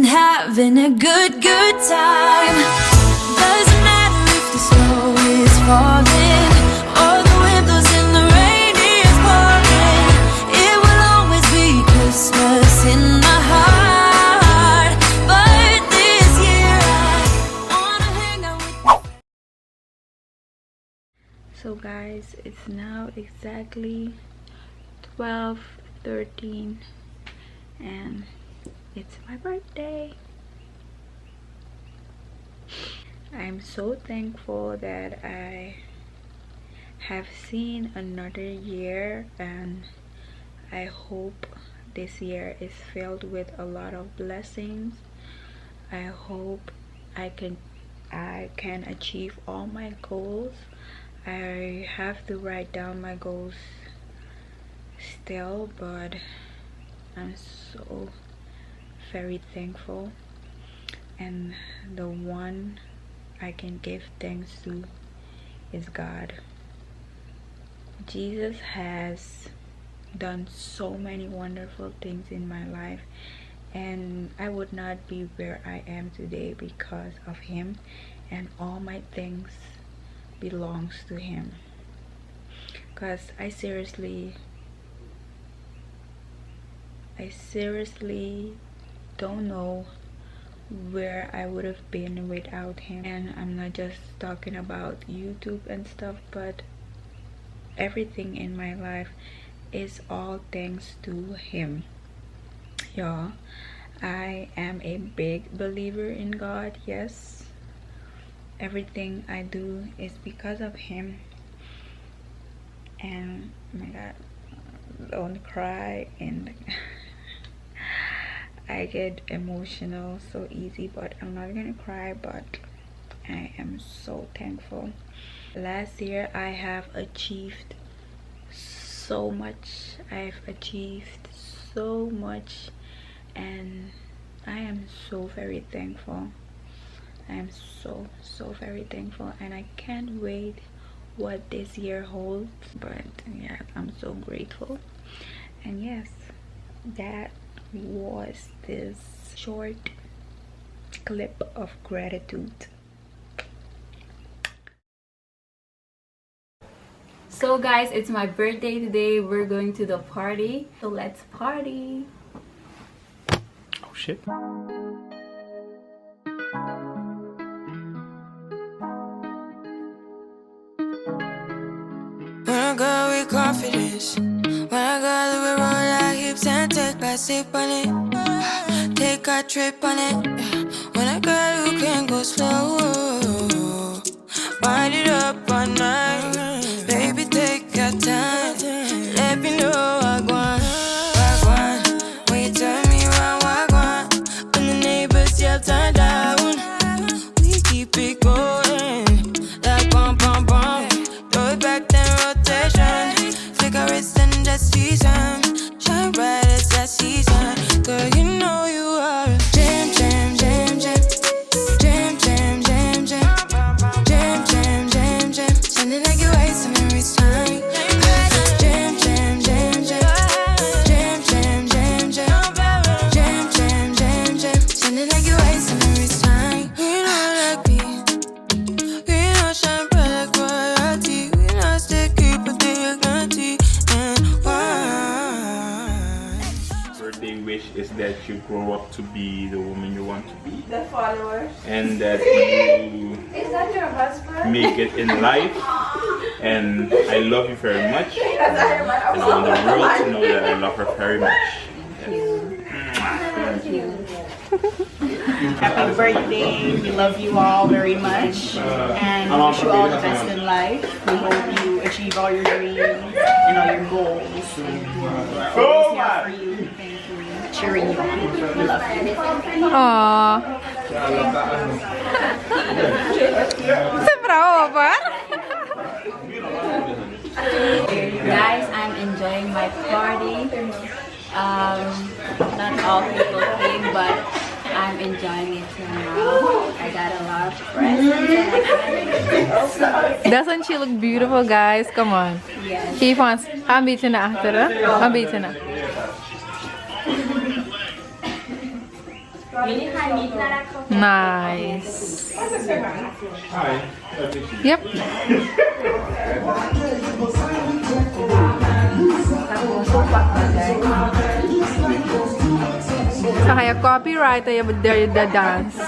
having a good time. Doesn't matter if the snow is falling or the wind blows and the rain is pouring. It will always be Christmas in my heart. But this year I wanna hang out with. So guys, it's now exactly 12:13 and it's my birthday. I'm so thankful that I have seen another year, and I hope this year is filled with a lot of blessings. I hope I can achieve all my goals. I have to write down my goals still, but I'm so very thankful, and the one I can give thanks to is God. Jesus has done so many wonderful things in my life, and I would not be where I am today because of him, and all my things belongs to him. Because I seriously don't know where I would have been without him. And I'm not just talking about YouTube and stuff, but everything in my life is all thanks to him. Y'all, I am a big believer in God. Yes, everything I do is because of him. And oh my God, don't cry. And I get emotional so easy, but I'm not gonna cry. But I am so thankful. Last year I have achieved so much. I've achieved so much, and I am so very thankful. I am so very thankful, and I can't wait what this year holds. But yeah, I'm so grateful. And yes, that was this short clip of gratitude. So guys, it's my birthday today. We're going to the party, so let's party. Oh shit. When I go with confidence, when I go we roll our hips and take a sip on it, take a trip on it. When I go you can go slow, wind it up all night. Baby, take your time, let me know what I want. When you turn me around, what I want. When the neighbors yell turn down, we keep it going like bum bum bum. Throw it back then rotation, cigarettes and the season, shine bright as that season. Girl, you know you are a jam jam jam jam, jam jam jam jam, jam jam jam jam. Sounding like you're wasting every time. Jam jam jam jam, jam jam jam jam, jam jam jam jam. Sounding like you're wasting every time. We know like me, we know shine bright like royalty. We know stay keep with the guarantee and why. Birthday wish is that you grow up to be the woman you want to be. The followers. And that you Is that your husband? make it in life. And I love you very much. And I want the world to know that I love her very much. Happy birthday. We love you all very much. And we wish you all the best in life. We hope you achieve all your dreams and all your goals. We're always here for you. Thank you. Cheering you on. We love you. Aww. Guys, I'm enjoying my party. Not all people came, but I'm enjoying it now. I got a lot of presents. Doesn't she look beautiful, guys? Come on. Yes. Keep on. I'm beating after her. I'm beating her. Nice. Hi. Yep. So kaya copyright ay there the dance.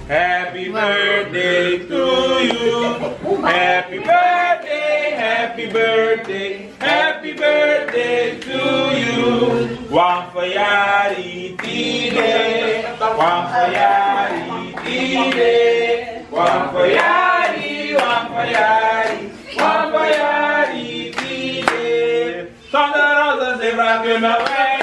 Happy birthday to you. Happy birthday, happy birthday, happy birthday to you. One for yari tide, one for yari tide, one for yari, one for yari, one for yari tide. Thunder roses they rockin' away.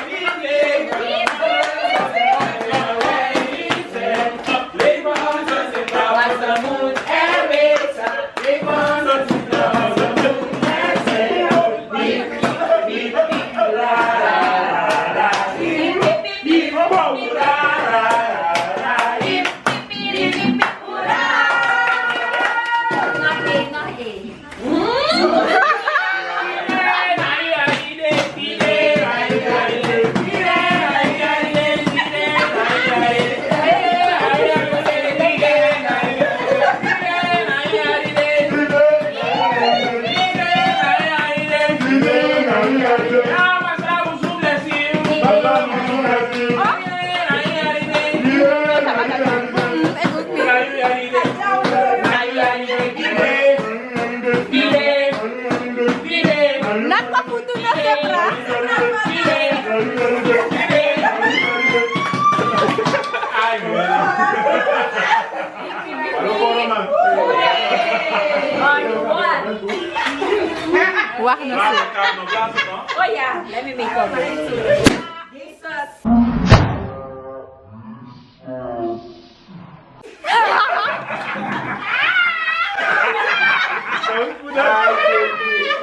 Wah na siya. Oh yeah, let me make up.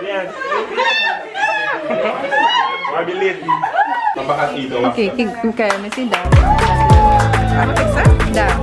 Yes. Mabilit. Mapakasito. Okay, kaya na si Daw. Ano isa? Daw.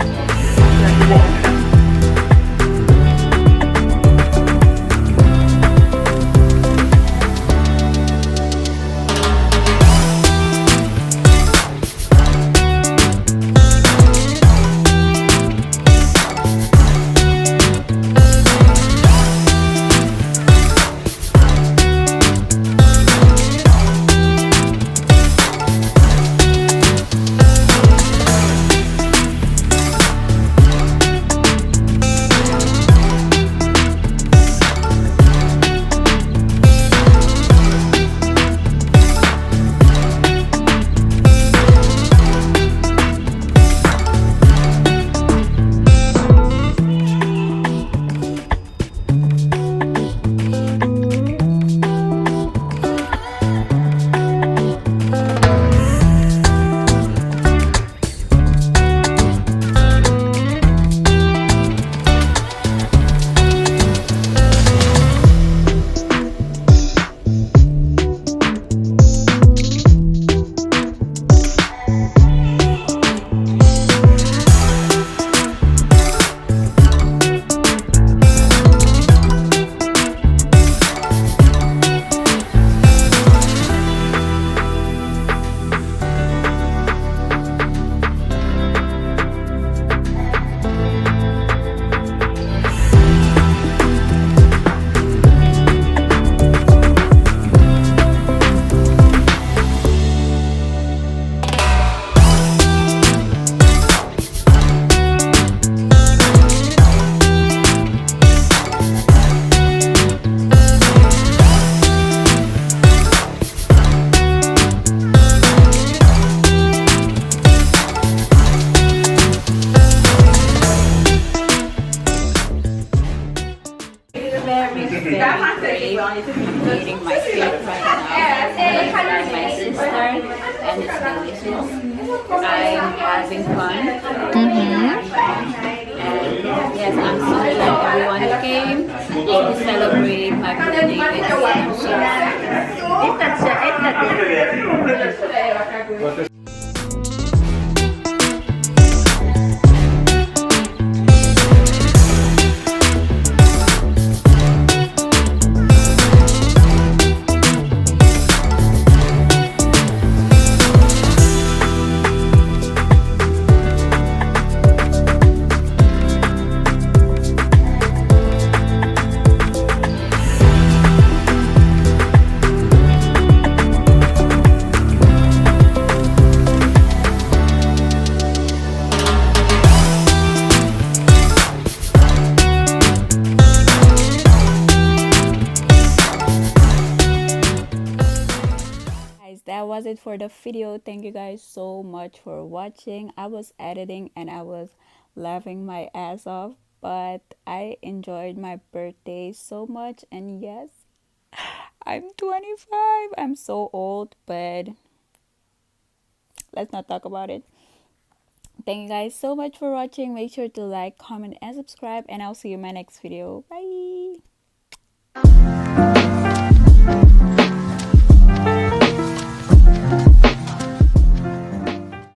brave. I'm eating my cake right now. Made by my sister, and it's delicious. I'm having fun. And yes, I'm so glad everyone came to celebrate my birthday. I'm so happy. That was it for the video. Thank you guys so much for watching. I was editing and I was laughing my ass off, but I enjoyed my birthday so much. And yes, I'm 25. I'm so old, but let's not talk about it. Thank you guys so much for watching. Make sure to like, comment, and subscribe, and I'll see you in my next video. Bye.